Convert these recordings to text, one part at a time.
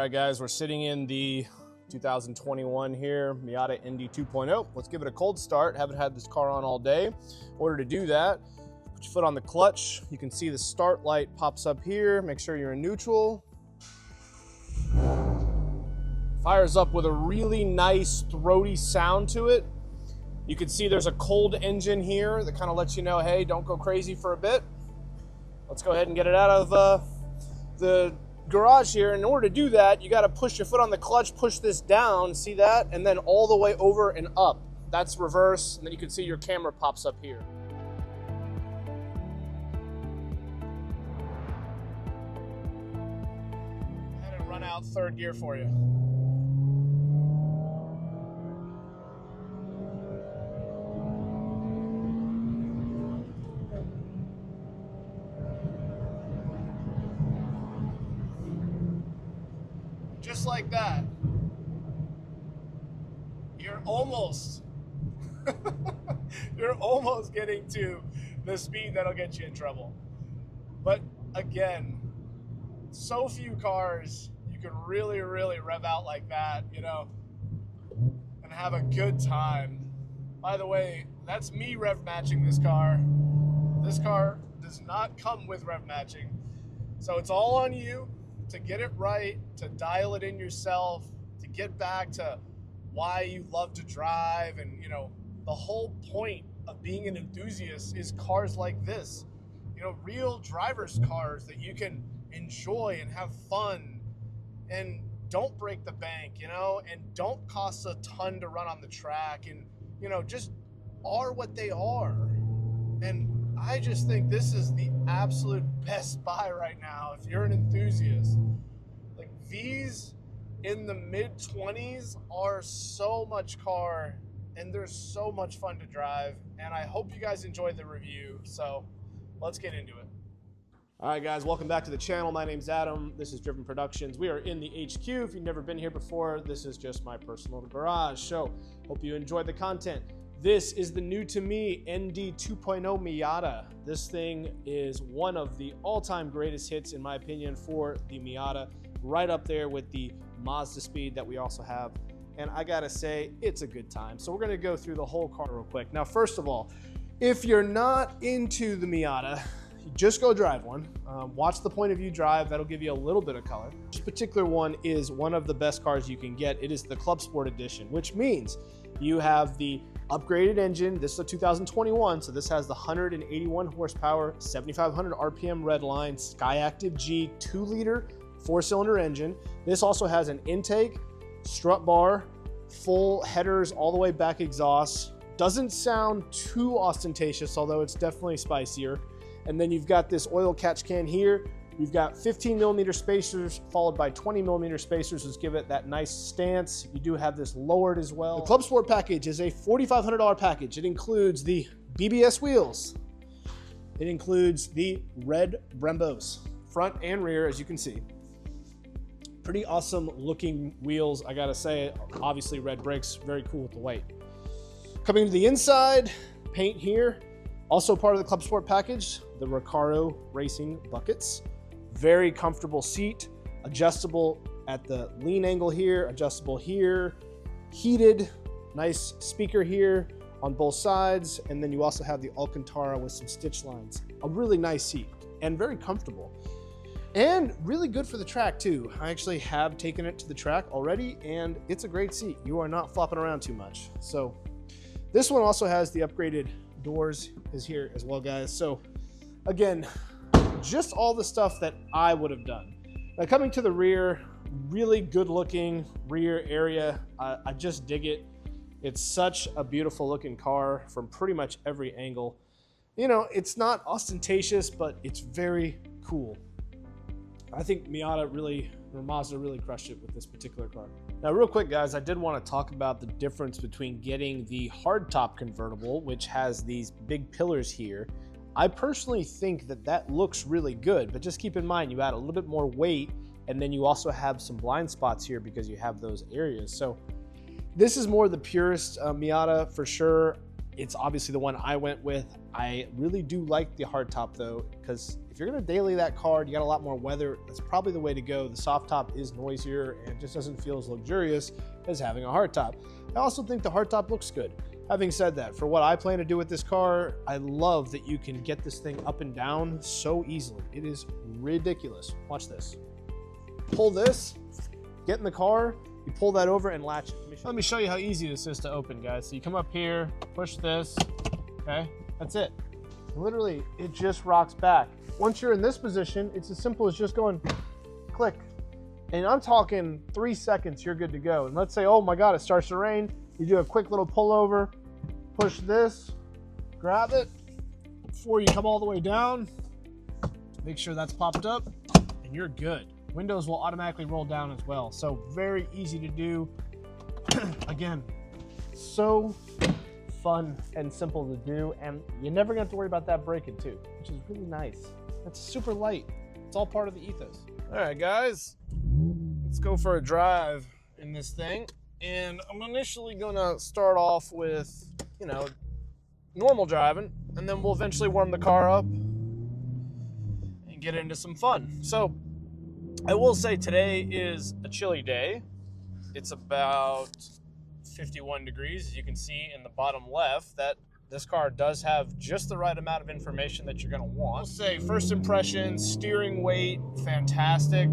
right, guys, we're sitting in the 2021 here, Miata ND 2.0. Let's give it a cold start. Haven't had this car on all day. In order to do that, put your foot on the clutch. You can see the start light pops up here. Make sure you're in neutral. Fires up with a really nice throaty sound to it. You can see there's a cold engine here that kind of lets you know, hey, don't go crazy for a bit. Let's go ahead and get it out of the garage here. In order to do that, you got to push your foot on the clutch, push this down, see that? And then all the way over and up. That's reverse, and then you can see your camera pops up here. Go ahead and run out third gear for you. Just like that. You're almost you're almost getting to the speed that'll get you in trouble. But again, so few cars you can really rev out like that, you know, and have a good time. By the way, that's me rev matching this car. This car does not come with rev matching, so it's all on you to get it right, to dial it in yourself, to get back to why you love to drive. And you know, the whole point of being an enthusiast is cars like this, you know, real driver's cars that you can enjoy and have fun and don't break the bank, you know, and don't cost a ton to run on the track, and you know, just are what they are. And I just think this is the absolute best buy right now if you're an enthusiast. Like, these in the mid-20s are so much car, and they're so much fun to drive, and I hope you guys enjoyed the review. So let's get into it. All right, guys, welcome back to the channel. My name's Adam. This is Driven Productions. We are in the HQ. If you've never been here before, this is just my personal garage. So hope you enjoyed the content. This is the new to me ND 2.0 Miata. This thing is one of the all-time greatest hits, in my opinion, for the Miata, right up there with the Mazda speed that we also have. And I gotta say, it's a good time. So we're gonna go through the whole car real quick. Now, first of all, if you're not into the Miata, just go drive one. Watch the point of view drive. That'll give you a little bit of color. This particular one is one of the best cars you can get. It is the Club Sport Edition, which means you have the upgraded engine. This is a 2021, so this has the 181 horsepower, 7,500 RPM redline, Skyactiv G 2-liter 4-cylinder engine. This also has an intake, strut bar, full headers, all the way back exhaust. Doesn't sound too ostentatious, although it's definitely spicier. And then you've got this oil catch can here. You've got 15mm spacers followed by 20mm spacers, which give it that nice stance. You do have this lowered as well. The Club Sport package is a $4,500 package. It includes the BBS wheels. It includes the red Brembos, front and rear, as you can see. Pretty awesome looking wheels, I gotta say. Obviously red brakes, very cool with the white. Coming to the inside, paint here. Also part of the Club Sport package, the Recaro Racing buckets. Very comfortable seat, adjustable at the lean angle here, adjustable here, heated, nice speaker here on both sides, and then you also have the Alcantara with some stitch lines. A really nice seat and very comfortable. And really good for the track too. I actually have taken it to the track already, and it's a great seat. You are not flopping around too much. So this one also has the upgraded doors is here as well, guys. So again, just all the stuff that I would have done. Now coming to the rear, really good looking rear area. I just dig it. It's such a beautiful looking car from pretty much every angle. You know, it's not ostentatious, but it's very cool. I think Mazda really crushed it with this particular car. Now, real quick, guys, I did want to talk about the difference between getting the hardtop convertible, which has these big pillars here. I personally think that that looks really good, but just keep in mind you add a little bit more weight, and then you also have some blind spots here because you have those areas. So this is more the purest Miata for sure. It's obviously the one I went with. I really do like the hardtop though, because if you're gonna daily that car, you got a lot more weather, that's probably the way to go. The soft top is noisier and it just doesn't feel as luxurious as having a hardtop. I also think the hardtop looks good. Having said that, for what I plan to do with this car, I love that you can get this thing up and down so easily. It is ridiculous. Watch this. Pull this, get in the car, you pull that over and latch it. Let me show you how easy this is to open, guys. So you come up here, push this, okay? That's it. Literally, it just rocks back. Once you're in this position, it's as simple as just going click. And I'm talking 3 seconds, you're good to go. And let's say, oh my God, it starts to rain. You do a quick little pullover, push this, grab it before you come all the way down. Make sure that's popped up and you're good. Windows will automatically roll down as well. So very easy to do. Again, so fun and simple to do, and you're never gonna have to worry about that breaking too, which is really nice. It's super light. It's all part of the ethos. All right, guys, let's go for a drive in this thing. And I'm initially gonna start off with, normal driving, and then we'll eventually warm the car up and get into some fun. So I will say today is a chilly day. It's about 51 degrees, as you can see in the bottom left. That this car does have just the right amount of information that you're going to want. I'll say first impressions, steering weight, fantastic.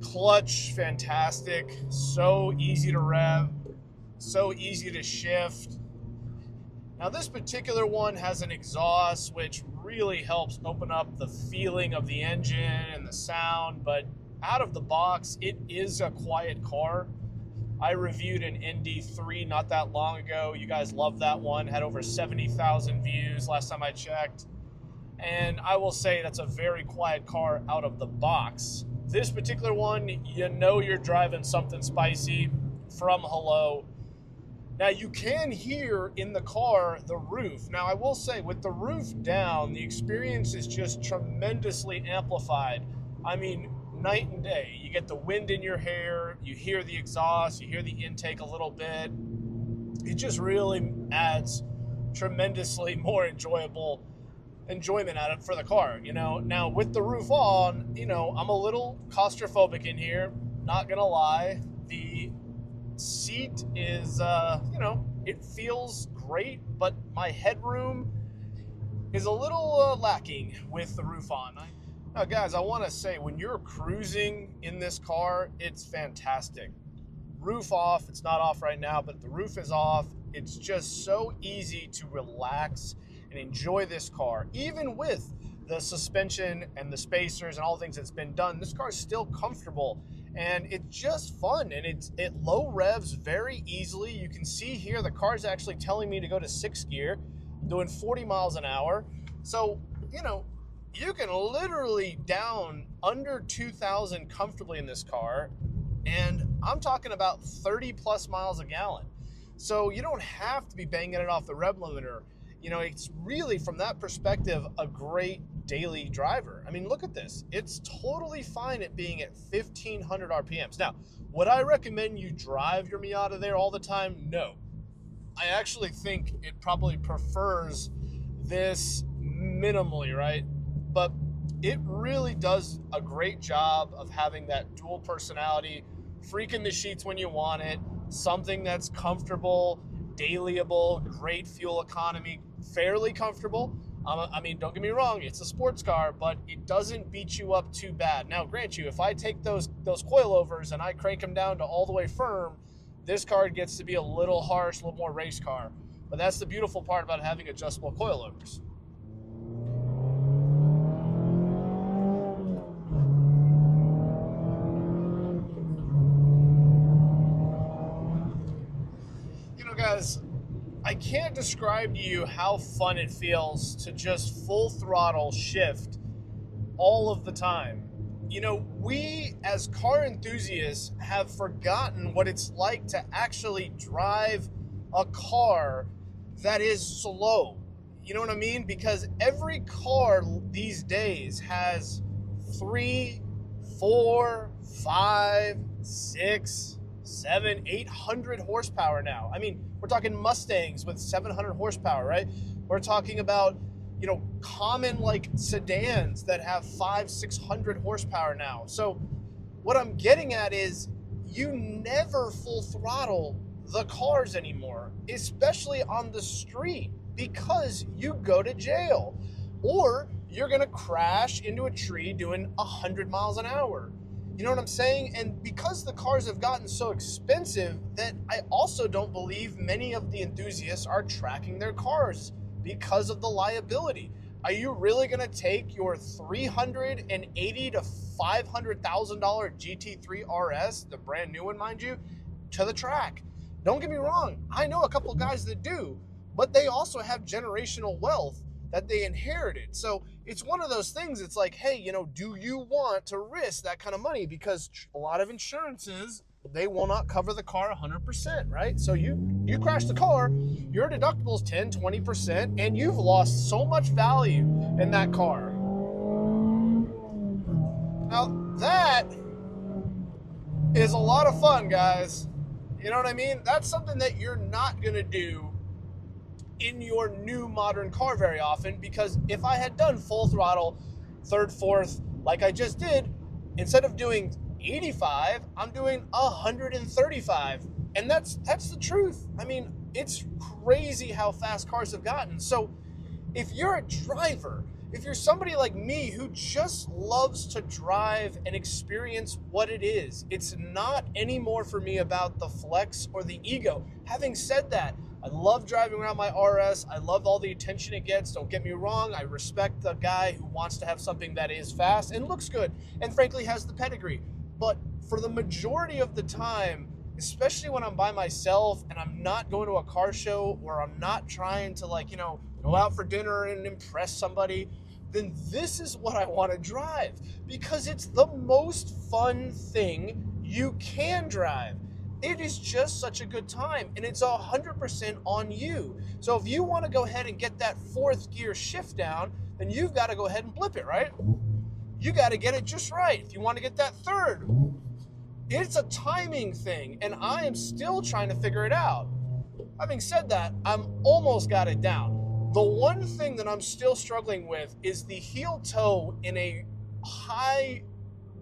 Clutch, fantastic. So easy to rev, so easy to shift. Now this particular one has an exhaust, which really helps open up the feeling of the engine and the sound, but out of the box, it is a quiet car. I reviewed an ND3 not that long ago. You guys loved that one. Had over 70,000 views last time I checked. And I will say that's a very quiet car out of the box. This particular one, you're driving something spicy from hello. Now you can hear in the car the roof. Now I will say with the roof down, the experience is just tremendously amplified. I mean, night and day. You get the wind in your hair, you hear the exhaust, you hear the intake a little bit. It just really adds tremendously more enjoyment out of for the car, Now with the roof on, I'm a little claustrophobic in here, not gonna lie. The seat is, it feels great, but my headroom is a little lacking with the roof on. Now, guys, I want to say, when you're cruising in this car, it's fantastic. Roof off, it's not off right now, but the roof is off. It's just so easy to relax and enjoy this car. Even with the suspension and the spacers and all the things that's been done, this car is still comfortable and it's just fun, and it low revs very easily. You can see here the car's actually telling me to go to 6th gear. I'm doing 40 miles an hour. So, you can literally down under 2,000 comfortably in this car, and I'm talking about 30 plus miles a gallon. So you don't have to be banging it off the rev limiter. It's really, from that perspective, a great daily driver. I mean, look at this. It's totally fine at being at 1,500 RPMs. Now, would I recommend you drive your Miata there all the time? No. I actually think it probably prefers this minimally, right? But it really does a great job of having that dual personality, freaking the sheets when you want it, something that's comfortable, dailyable, great fuel economy, fairly comfortable. I mean, don't get me wrong, it's a sports car, but it doesn't beat you up too bad. Now, grant you, if I take those coilovers and I crank them down to all the way firm, this car gets to be a little harsh, a little more race car. But that's the beautiful part about having adjustable coilovers. Guys, I can't describe to you how fun it feels to just full throttle shift all of the time. We as car enthusiasts have forgotten what it's like to actually drive a car that is slow. You know what I mean? Because every car these days has 3, 4, 5, 6, 800 horsepower now. I mean, we're talking Mustangs with 700 horsepower, right? We're talking about, you know, common like sedans that have 600 horsepower now. So what I'm getting at is you never full throttle the cars anymore, especially on the street, because you go to jail or you're going to crash into a tree doing 100 miles an hour. You know what I'm saying? And because the cars have gotten so expensive, that I also don't believe many of the enthusiasts are tracking their cars because of the liability. Are you really going to take your $380,000 to $500,000 GT3 RS, the brand new one, mind you, to the track? Don't get me wrong. I know a couple of guys that do, but they also have generational wealth that they inherited. So it's one of those things. It's like, hey, you know, do you want to risk that kind of money? Because a lot of insurances, they will not cover the car 100%, right? So you crash the car, your deductible's 10, 20%, and you've lost so much value in that car. Now, that is a lot of fun, guys. You know what I mean? That's something that you're not going to do in your new modern car very often, because if I had done full throttle, third, fourth, like I just did, instead of doing 85, I'm doing 135. And that's the truth. I mean, it's crazy how fast cars have gotten. So if you're a driver, if you're somebody like me who just loves to drive and experience what it is, it's not anymore for me about the flex or the ego. Having said that, I love driving around my RS. I love all the attention it gets. Don't get me wrong. I respect the guy who wants to have something that is fast and looks good and frankly has the pedigree. But for the majority of the time, especially when I'm by myself and I'm not going to a car show or I'm not trying to, like, you know, go out for dinner and impress somebody, then this is what I want to drive, because it's the most fun thing you can drive. It is just such a good time, and it's 100% on you. So if you want to go ahead and get that fourth gear shift down, then you've got to go ahead and blip it, right? You got to get it just right. If you want to get that third, it's a timing thing, and I am still trying to figure it out. Having said that, I'm almost got it down. The one thing that I'm still struggling with is the heel toe in a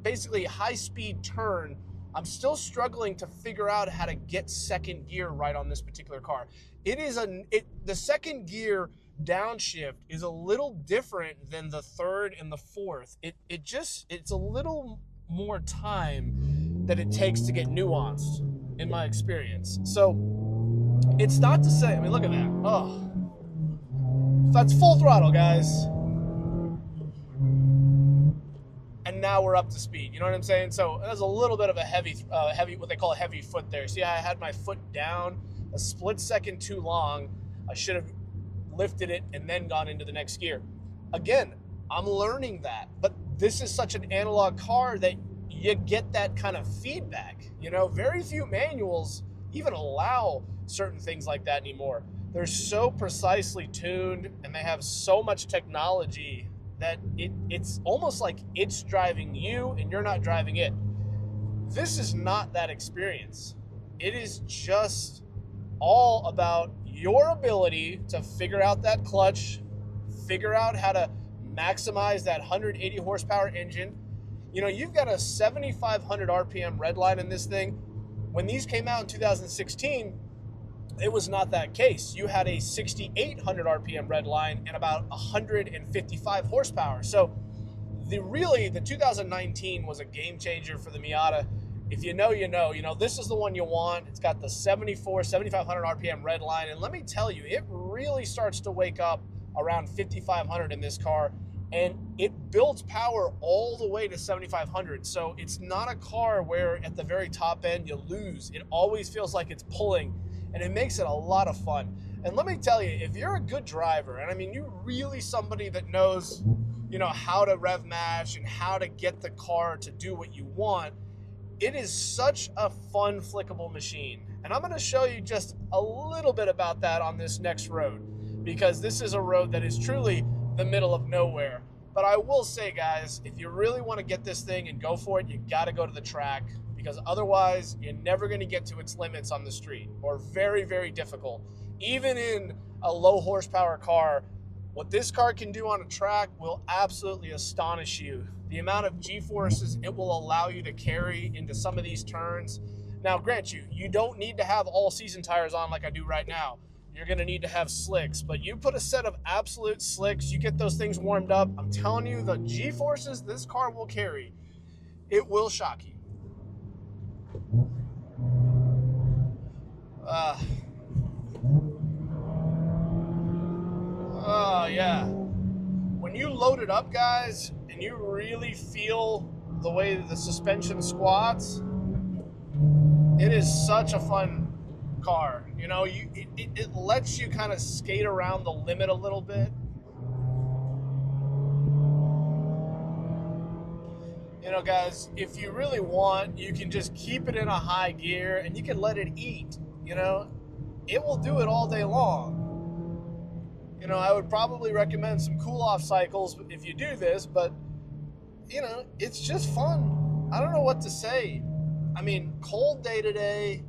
basically high speed turn. I'm still struggling to figure out how to get second gear right on this particular car. The second gear downshift is a little different than the third and the fourth. It's a little more time that it takes to get nuanced in my experience. So it's not to say, I mean, look at that. Oh, that's full throttle, guys. And now we're up to speed. You know what I'm saying? So there's a little bit of a heavy, what they call a heavy foot there. See, I had my foot down a split second too long. I should have lifted it and then gone into the next gear. Again, I'm learning that, but this is such an analog car that you get that kind of feedback. You know, very few manuals even allow certain things like that anymore. They're so precisely tuned and they have so much technology that it's almost like it's driving you and you're not driving it. This is not that experience. It is just all about your ability to figure out that clutch, figure out how to maximize that 180 horsepower engine. You know, you've got a 7,500 RPM red line in this thing. When these came out in 2016, it was not that case. You had a 6,800 RPM red line and about 155 horsepower. So the 2019 was a game changer for the Miata. If you know, you know. You know, this is the one you want. It's got the 7,500 RPM red line. And let me tell you, it really starts to wake up around 5,500 in this car. And it builds power all the way to 7,500. So it's not a car where at the very top end you lose. It always feels like it's pulling, and it makes it a lot of fun. And let me tell you, if you're a good driver, and I mean, you're really somebody that knows, you know, how to rev match and how to get the car to do what you want, it is such a fun, flickable machine. And I'm going to show you just a little bit about that on this next road, because this is a road that is truly the middle of nowhere. But I will say, guys, if you really want to get this thing and go for it, you got to go to the track, because otherwise you're never going to get to its limits on the street, or very, very difficult. Even in a low horsepower car, what this car can do on a track will absolutely astonish you. The amount of G-forces it will allow you to carry into some of these turns. Now, grant you, you don't need to have all season tires on like I do right now. You're going to need to have slicks, but you put a set of absolute slicks, you get those things warmed up, I'm telling you, the G-forces this car will carry, it will shock you. Oh, yeah. When you load it up, guys, and you really feel the way that the suspension squats, it is such a fun car. You know, it lets you kind of skate around the limit a little bit. You know, guys, if you really want, you can just keep it in a high gear and you can let it eat. You know, it will do it all day long. You know, I would probably recommend some cool-off cycles if you do this, but, you know, it's just fun. I don't know what to say. I mean, cold day today,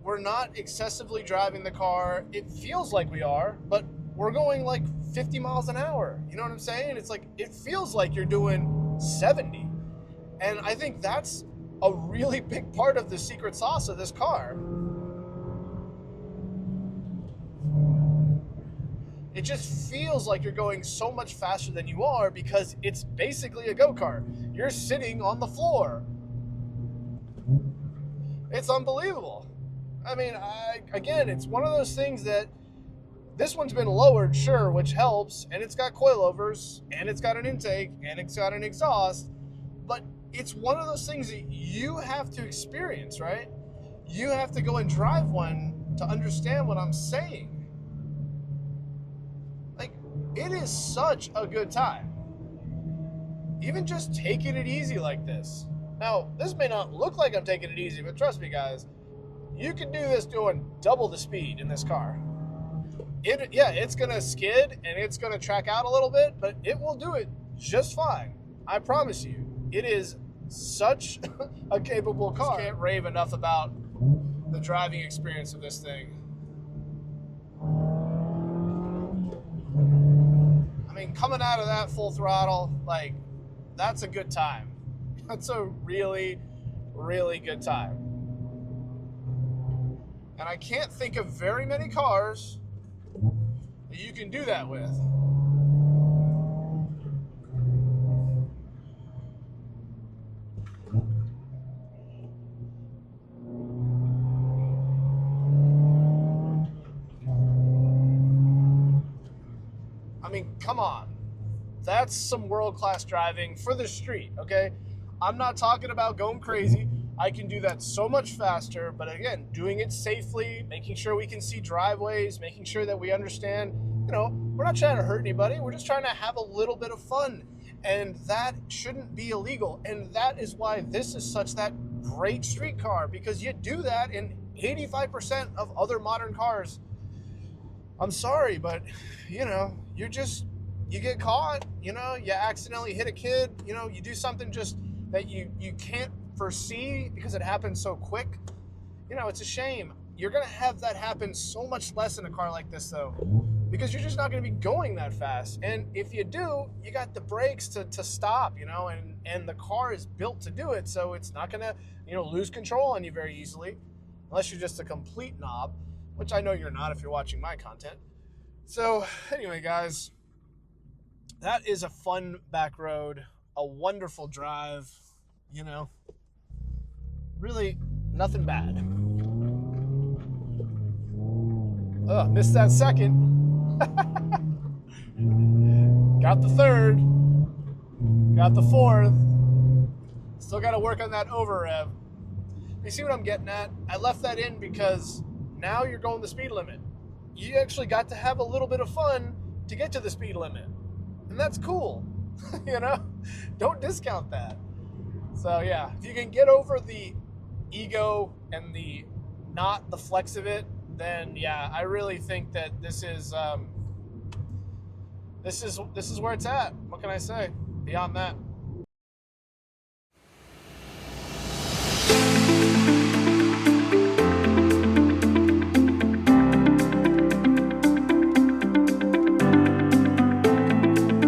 we're not excessively driving the car. It feels like we are, but we're going like 50 miles an hour. You know what I'm saying? It's like, it feels like you're doing 70. And I think that's a really big part of the secret sauce of this car. It just feels like you're going so much faster than you are because it's basically a go-kart. You're sitting on the floor. It's unbelievable. I mean, again, it's one of those things that this one's been lowered, sure, which helps, and it's got coilovers, and it's got an intake, and it's got an exhaust, but it's one of those things that you have to experience, right? You have to go and drive one to understand what I'm saying. Like, it is such a good time. Even just taking it easy like this. Now, this may not look like I'm taking it easy, but trust me, guys, you can do this doing double the speed in this car. It's going to skid and it's going to track out a little bit, but it will do it just fine. I promise you. It is such a capable car. I can't rave enough about the driving experience of this thing. I mean, coming out of that full throttle, like, that's a good time. That's a really, really good time. And I can't think of very many cars that you can do that with. I mean, come on. That's some world-class driving for the street, okay? I'm not talking about going crazy. I can do that so much faster, but again, doing it safely, making sure we can see driveways, making sure that we understand, you know, we're not trying to hurt anybody. We're just trying to have a little bit of fun, and that shouldn't be illegal. And that is why this is such that great street car, because you do that in 85% of other modern cars. I'm sorry, but, you know, you get caught, you know, you accidentally hit a kid, you know, you do something just that you can't foresee because it happens so quick. You know, it's a shame. You're going to have that happen so much less in a car like this, though, because you're just not going to be going that fast. And if you do, you got the brakes to stop, you know, and the car is built to do it, so it's not going to, you know, lose control on you very easily, unless you're just a complete knob, which I know you're not if you're watching my content. So, anyway, guys, that is a fun back road, a wonderful drive, you know, really nothing bad. Oh, missed that second. Got the third, got the fourth, still got to work on that over rev. You see what I'm getting at? I left that in because now you're going the speed limit. You actually got to have a little bit of fun to get to the speed limit. And that's cool, you know? Don't discount that. So yeah, if you can get over the ego and the not the flex of it, then yeah, I really think that this is where it's at. What can I say beyond that?